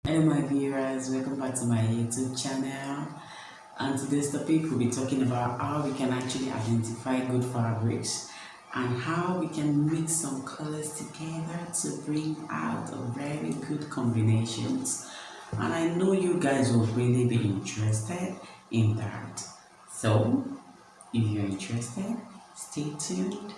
Hello my viewers, welcome back to my YouTube channel, and today's topic we'll be talking about how we can actually identify good fabrics and how we can mix some colors together to bring out a very good combinations. And I know you guys will really be interested in that. So if you're interested, stay tuned.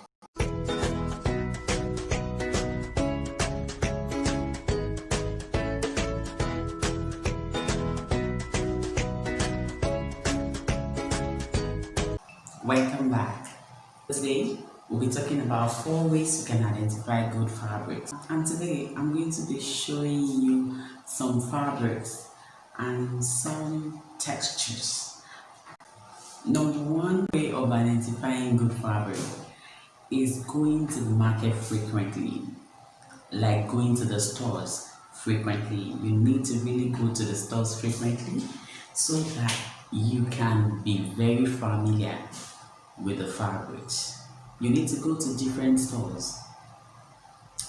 Welcome back. Today we'll be talking about 4 ways you can identify good fabrics. And today I'm going to be showing you some fabrics and some textures. Number one way of identifying good fabric is going to the market frequently, like going to the stores frequently. You need to really go to the stores frequently so that you can be very familiar with the fabrics. You need to go to different stores.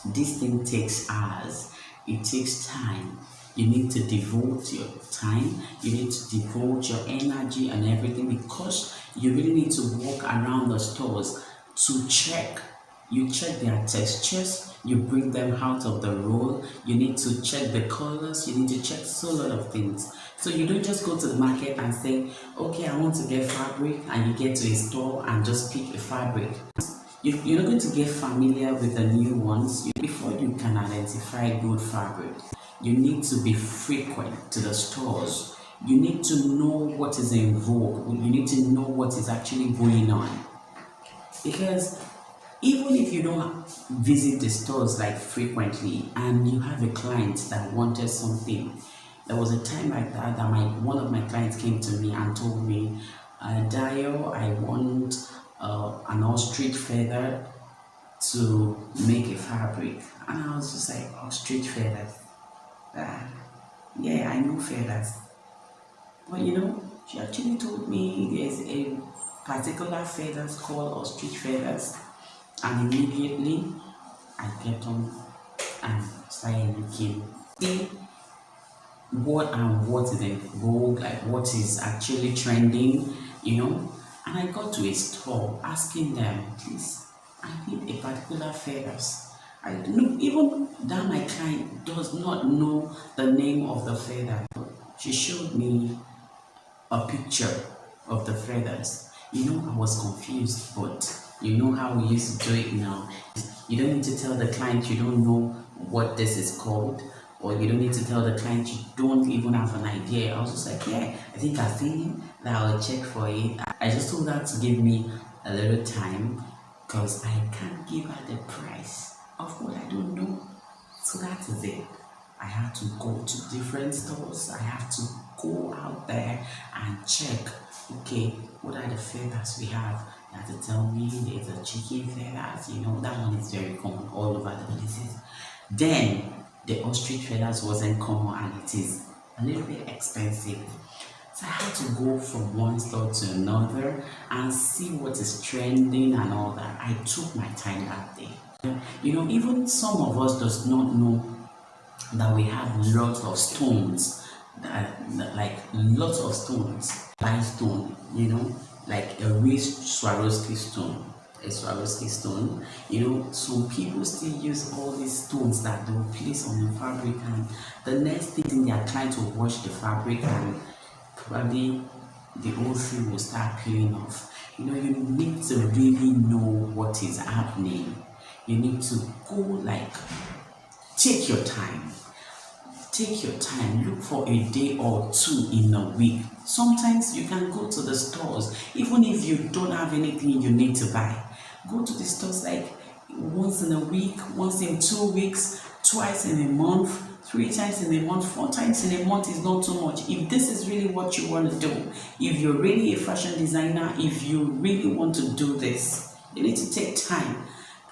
This thing takes hours, it takes time. You need to devote your time, you need to devote your energy and everything, because you really need to walk around the stores to check. You check their textures, you bring them out of the roll, you need to check the colors, you need to check so lot of things. So you don't just go to the market and say, okay, I want to get fabric, and you get to a store and just pick a fabric. You're not going to get familiar with the new ones. Before you can identify good fabric, you need to be frequent to the stores. You need to know what is in vogue. You need to know what is actually going on. Because even if you don't visit the stores like frequently and you have a client that wanted something, there was a time like that one of my clients came to me and told me, Dayo, I want an ostrich feather to make a fabric. And I was just like, ostrich feathers? Yeah, I know feathers. But she actually told me there's a particular feathers called ostrich feathers. And immediately I kept on and started looking, see what is in vogue, like what is actually trending, and I got to a store asking them, please, I need a particular feathers. I know even that my client does not know the name of the feather. She showed me a picture of the feathers. I was confused, but you know how we used to do it now. You don't need to tell the client you don't know what this is called, or you don't need to tell the client you don't even have an idea. I was just like, yeah, I think I've seen it, that I'll check for it. I just told her to give me a little time, because I can't give her the price of what I don't know. So that is it. I have to go to different stores. I have to go out there and check, okay, what are the feathers we have? You have to tell me there's a chicken feathers, that one is very common all over the places. Then the ostrich feathers wasn't common, and it is a little bit expensive. So I had to go from one store to another and see what is trending and all that. I took my time that day. Even some of us does not know that we have lots of stones, like lots of stones, limestone, like a rich Swarovski stone. A Swarovski stone, some people still use all these stones that they will place on the fabric, and the next thing they are trying to wash the fabric, and probably the whole thing will start peeling off. You need to really know what is happening. You need to go, take your time. Take your time, look for a day or two in a week. Sometimes you can go to the stores, even if you don't have anything you need to buy. Go to the stores like once in a week, once in 2 weeks, twice in a month, 3 times in a month, 4 times in a month is not too much. If this is really what you want to do, if you're really a fashion designer, if you really want to do this, you need to take time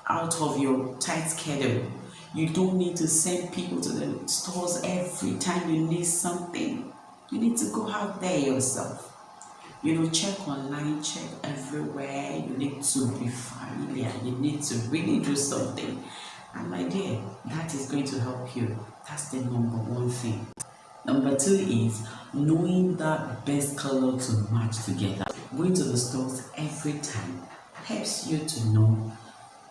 out of your tight schedule. You don't need to send people to the stores every time you need something. You need to go out there yourself. Check online, check everywhere. You need to be familiar. You need to really do something. And my dear, that is going to help you. That's the number one thing. Number two is knowing the best color to match together. Going to the stores every time helps you to know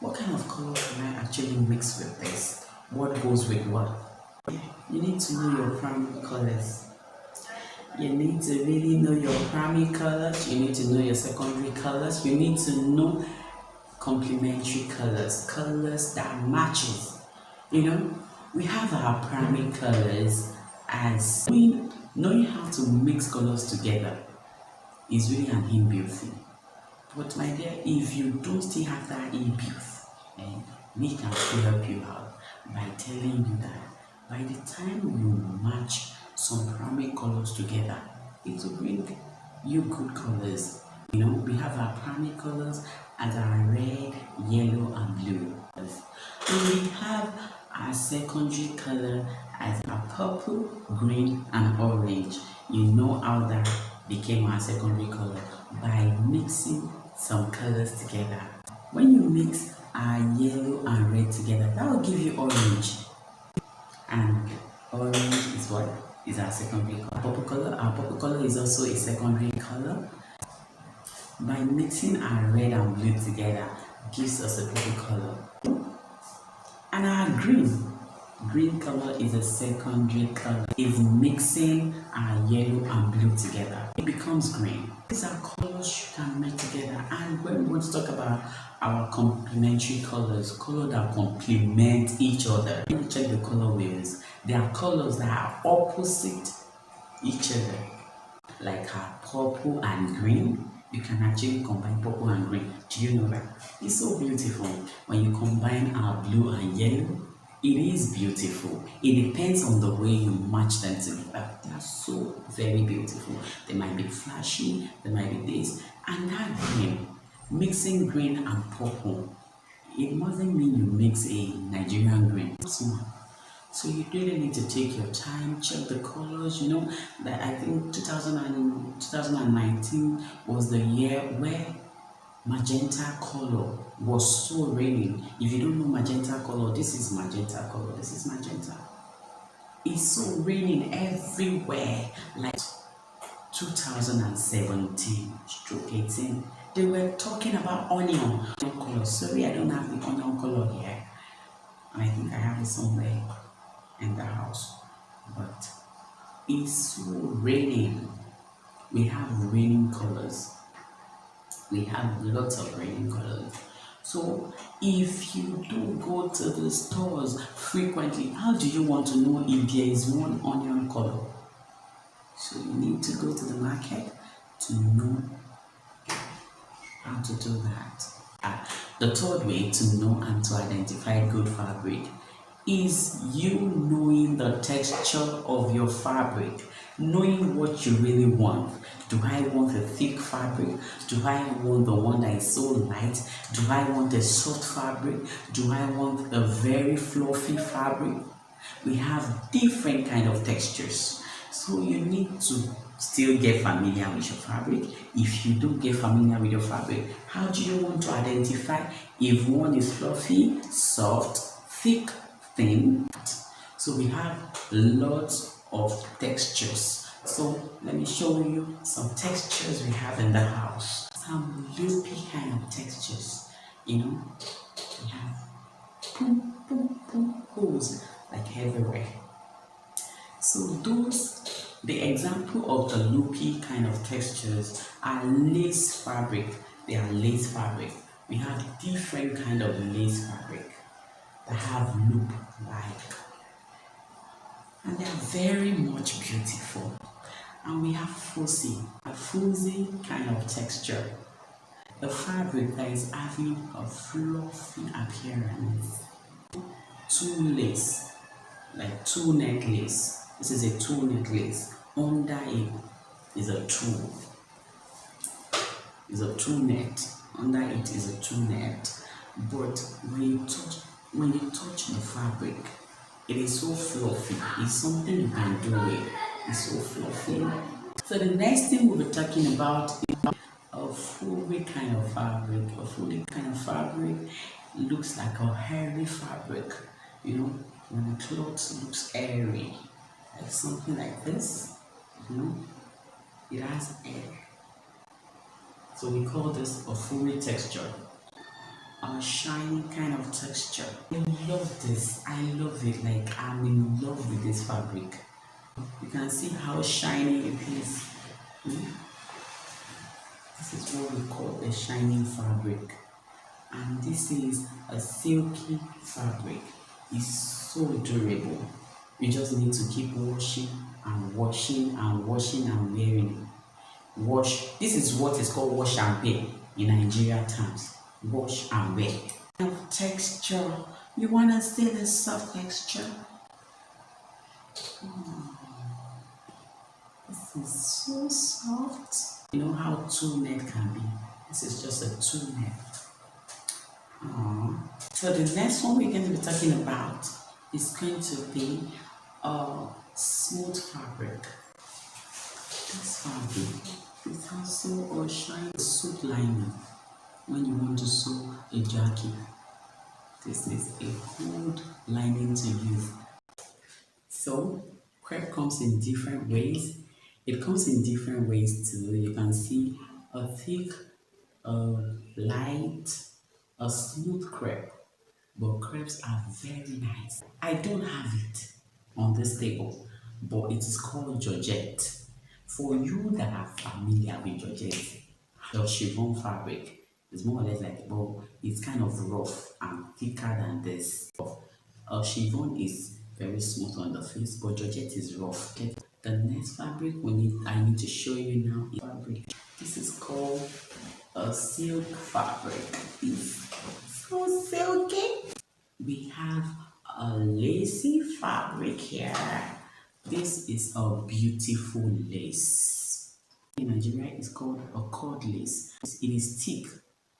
what kind of color can I actually mix with this? What goes with what? You need to know your primary colors. You need to really know your primary colors. You need to know your secondary colors. You need to know complementary colors, colors that matches. You know, we have our primary colors as knowing how to mix colors together is really an inbuilt thing. But my dear, if you don't still have that inbuilt, then we can still help you out by telling you that by the time you match some primary colors together, it will bring you good colors. You know, we have our primary colors as our red, yellow, and blue. And we have our secondary color as our purple, green, and orange. You know how that became our secondary color by mixing some colors together. When you mix our yellow and red together, that will give you orange. And orange is what? Is our secondary color. Our purple color is also a secondary color. By mixing our red and blue together, gives us a purple color. And our green color is a secondary color. Is mixing our yellow and blue together, it becomes green. These are colors you can mix together. And when we want to talk about our complementary colors, colors that complement each other, when you check the color wheels, there are colors that are opposite each other, like our purple and green. You can actually combine purple and green. Do you know that? It's so beautiful when you combine our blue and yellow. It is beautiful. It depends on the way you match them together. They are so very beautiful. They might be flashy, they might be this. And that green, mixing green and purple, it mustn't mean you mix a Nigerian green. So you really need to take your time, check the colors. You know that I think 2019 was the year where magenta color was so raining. If you don't know magenta color, this is magenta color. This is magenta. It's so raining everywhere. Like 2017/18, they were talking about onion color. Sorry, I don't have the onion color here. And I think I have it somewhere in the house. But it's so raining. We have raining colors. We have lots of raining colors. So if you don't go to the stores frequently, how do you want to know if there is one onion color? So you need to go to the market to know how to do that. The third way to know and to identify good fabric is you knowing the texture of your fabric, knowing what you really want. Do I want a thick fabric? Do I want the one that is so light? Do I want a soft fabric? Do I want a very fluffy fabric? We have different kind of textures. So you need to still get familiar with your fabric. If you don't get familiar with your fabric, how do you want to identify if one is fluffy, soft, thick, thin? So we have lots of textures. So let me show you some textures we have in the house. Some loopy kind of textures. You know, we have boom, boom, boom, holes like everywhere. So the example of the loopy kind of textures are lace fabric. They are lace fabric. We have different kind of lace fabric that have loop like, and they are very much beautiful. And we have fuzzy, a fuzzy kind of texture. The fabric that is having a fluffy appearance. Two lace, like two neck lace. This is a two neck lace. Under it is a two. Is a two net. Under it is a two net. But when you touch the fabric, it is so fluffy. It's something you can do with. It's so fluffy. So the next thing we'll be talking about is a fluffy kind of fabric. A fluffy kind of fabric looks like a hairy fabric. You know, when the cloth looks hairy, like something like this. You know, it has air. So we call this a furry texture, a shiny kind of texture. I love this. I love it. Like I'm in love with this fabric. You can see how shiny it is. Hmm? This is what we call a shining fabric. And this is a silky fabric. It's so durable. You just need to keep washing and washing and washing and wearing it. Wash. This is what is called wash and wear in Nigeria terms. Wash and wear. Of texture. You wanna see the soft texture? This is so soft. You know how two net can be. This is just a two net. So the next one we're going to be talking about is going to be a smooth fabric. This fabric is also a shiny suit lining when you want to sew a jacket. This is a good lining to use. So crepe comes in different ways. It comes in different ways too. You can see a thick, a light, a smooth crepe. But crepes are very nice. I don't have it on this table, but it is called Georgette. For you that are familiar with Georgette, the chiffon fabric is more or less like, well, it's kind of rough and thicker than this. A chiffon is very smooth on the face, but Georgette is rough. Okay? The next fabric I need to show you now is fabric. This is called a silk fabric. It's so silky. We have a lacy fabric here. This is a beautiful lace. In Nigeria, it's called a cord lace. It is thick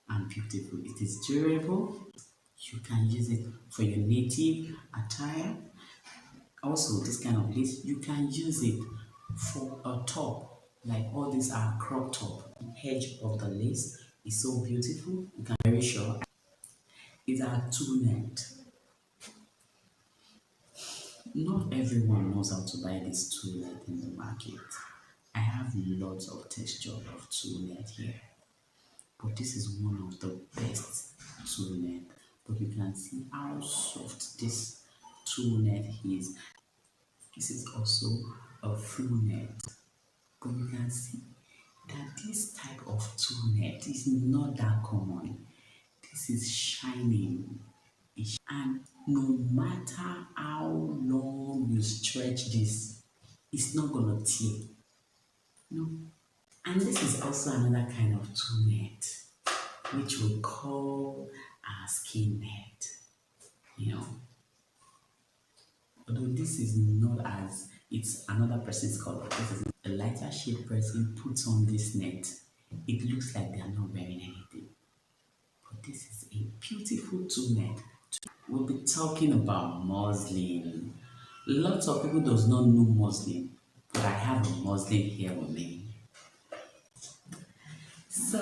and beautiful. It is durable. You can use it for your native attire. Also, this kind of lace, you can use it for a top. Like all these are crop top. The edge of the lace is so beautiful. You can be very sure. These are two net. Not everyone knows how to buy this two net in the market. I have lots of texture of two net here, but this is one of the best two net. But you can see how soft this two net is. This is also a full net, but you can see that this type of two net is not that common. This is shining, and no matter how long you stretch this, it's not gonna tear. No. And this is also another kind of two net, which we call our skin net. You know, although this is not as it's another person's color. This is a lighter shade person puts on this net. It looks like they are not wearing anything. But this is a beautiful two net. We'll be talking about muslin. Lots of people does not know muslin, but I have a muslin here with me. So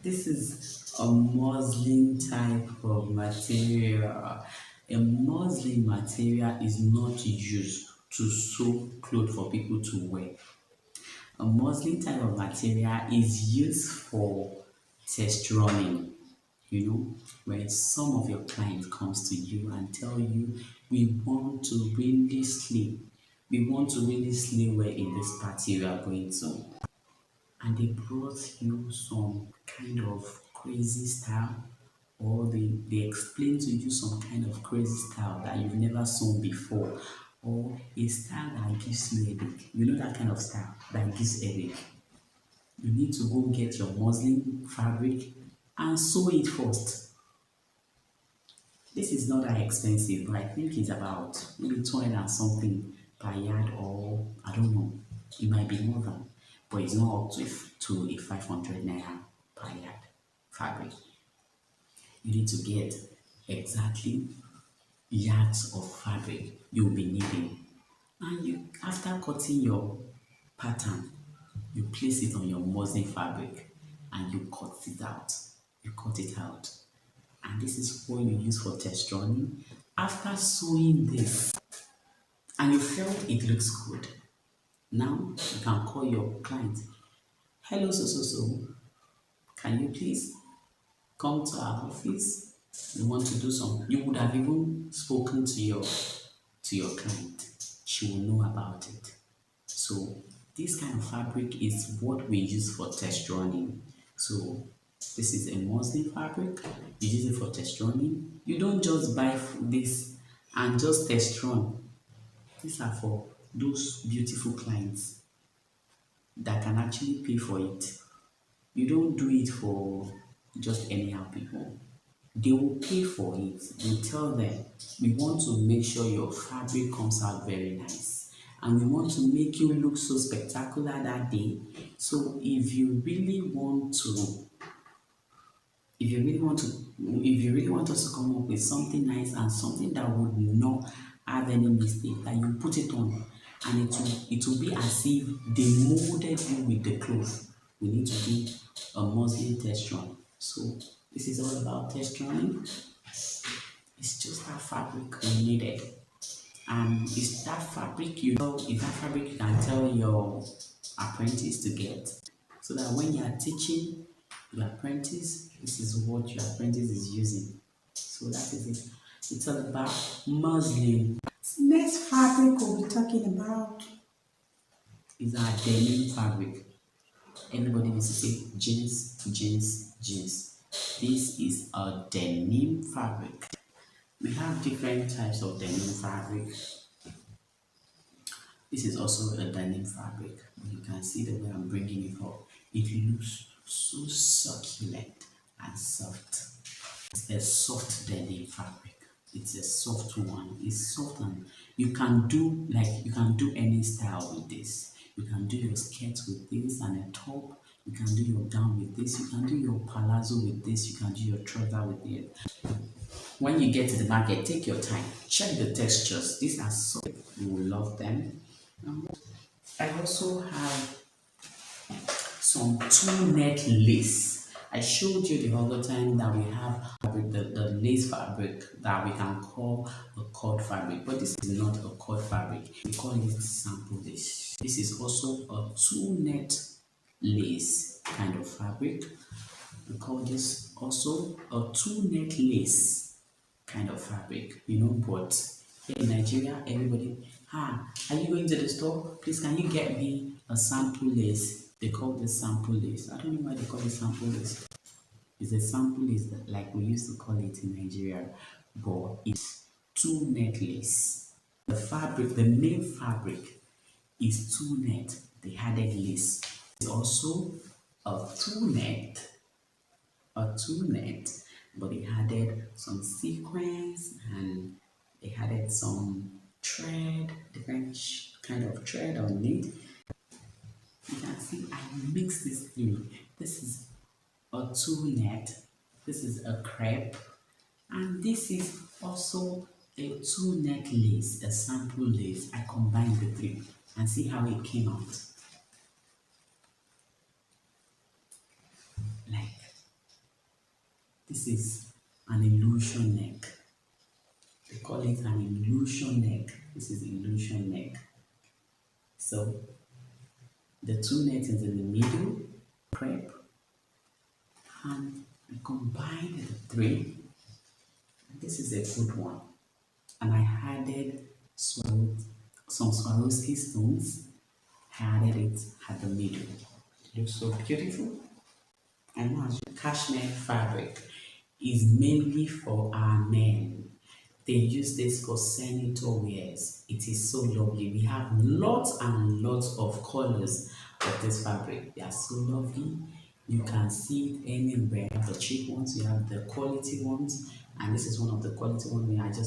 this is a muslin type of material. A muslin material is not used to sew clothes for people to wear. A muslin type of material is used for texturing. You know, when some of your clients comes to you and tell you, we want to really slay well in this party we are going to, and they brought you some kind of crazy style, or they explain to you some kind of crazy style that you've never sewn before, or a style that gives you headache. You know that kind of style that gives headache. You need to go get your muslin fabric and sew it first. This is not that expensive, but I think it's about maybe 200 and something per yard, or I don't know, it might be more than, but it's not up to a 500 naira per yard fabric. You need to get exactly yards of fabric you'll be needing, and you, after cutting your pattern, you place it on your muslin fabric and you cut it out. And this is what you use for texturing. After sewing this, and you felt it looks good. Now you can call your client, hello, so so so, can you please come to our office? You want to do some. You would have even spoken to your client. She will know about it. So this kind of fabric is what we use for test running. So this is a muslin fabric. You use it for test running. You don't just buy this and just test run. These are for those beautiful clients that can actually pay for it. You don't do it for just anyhow people. They will pay for it. You tell them, we want to make sure your fabric comes out very nice. And we want to make you look so spectacular that day. So if you really want us to come up with something nice and something that would not have any mistake, that you put it on and it will be as if they molded you with the cloth. We need to do a muslin test run. So this is all about test running. It's just that fabric we needed. And it's that fabric you can tell your apprentice to get. So that when you are teaching your apprentice, this is what your apprentice is using. So that is it. It's all about muslin. Next fabric we'll be talking about is our denim fabric. Anybody needs to say jeans, jeans, jeans. This is a denim fabric. We have different types of denim fabric. This is also a denim fabric. You can see the way I'm bringing it up. It looks so succulent and soft. It's a soft denim fabric. It's a soft one. It's soft and you can do any style with this. You can do your skirt with this and a top. You can do your gown with this. You can do your palazzo with this. You can do your trouser with it. When you get to the market, take your time. Check the textures. These are soft. You will love them. I also have some two-net lace. I showed you the other time that we have the lace fabric that we can call a cord fabric, but this is not a cord fabric. We call it sample lace. This is also a two-net lace kind of fabric. We call this also a two-net lace kind of fabric, but here in Nigeria, everybody, are you going to the store? Please, can you get me a sample lace? They call this sample lace. I don't know why they call it sample lace. It's a sample lace that, like we used to call it in Nigeria, but it's two-net lace. The main fabric is two-net, the added lace. It's also a two-net, but they added some sequins and they added some thread, different kind of thread on it. You can see I mixed these three. This is a two-net, this is a crepe, and this is also a two-net lace, a sample lace. I combined the three and see how it came out. Like, this is an illusion neck. They call it an illusion neck. This is illusion neck. So the two net is in the middle, crepe, and I combined the three. This is a good one. And I added some Swarovski stones. I added it at the middle. It looks so beautiful. I know cashmere fabric is mainly for our men. They use this for senator wears. It is so lovely. We have lots and lots of colors of this fabric. They are so lovely. You can see it anywhere. You have the cheap ones, you have the quality ones, and this is one of the quality ones. I just